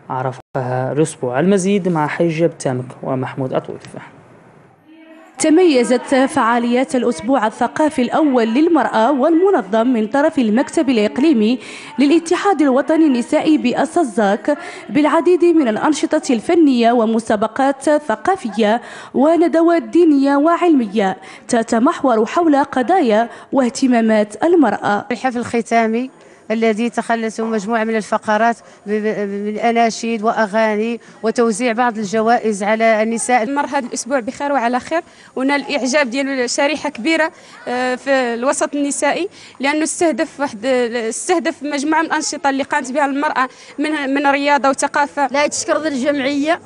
عرفها الأسبوع. المزيد مع حجب تامك ومحمود أطويف. تميزت فعاليات الأسبوع الثقافي الأول للمرأة والمنظم من طرف المكتب الإقليمي للاتحاد الوطني النسائي بأسزاك بالعديد من الأنشطة الفنية ومسابقات ثقافية وندوات دينية وعلمية تتمحور حول قضايا واهتمامات المرأة. الحفل الختامي الذي تخلته مجموعة من الفقرات من أناشيد وأغاني وتوزيع بعض الجوائز على النساء. مر هذا الأسبوع بخير وعلى خير، ونال الإعجاب ديال شريحة كبيرة في الوسط النسائي، لأنه استهدف مجموعة من الأنشطة اللي قامت بها المرأة من رياضة وثقافة. لا يتشكر الجمعية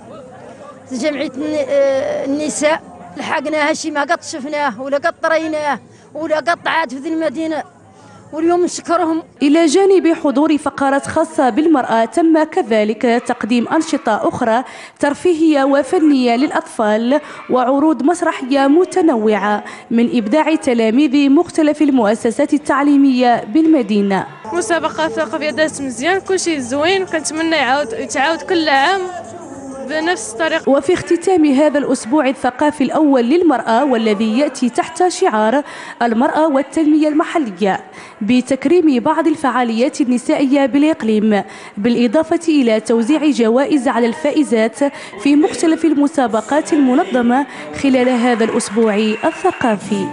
النساء، لحقناها شي ما قد شفناه ولا قد طريناه ولا قد طعات في المدينة، واليوم نشكرهم. إلى جانب حضور فقرات خاصة بالمرأة، تم كذلك تقديم أنشطة أخرى ترفيهية وفنية للأطفال وعروض مسرحية متنوعة من إبداع تلاميذ مختلف المؤسسات التعليمية بالمدينة. مسابقة ثقافية دازت مزيان، كل شيء زوين، وكنتمنى يتعاود كل عام بنفس الطريقة. وفي اختتام هذا الأسبوع الثقافي الأول للمرأة والذي يأتي تحت شعار المرأة والتنمية المحلية بتكريم بعض الفعاليات النسائية بالإقليم، بالإضافة إلى توزيع جوائز على الفائزات في مختلف المسابقات المنظمة خلال هذا الأسبوع الثقافي.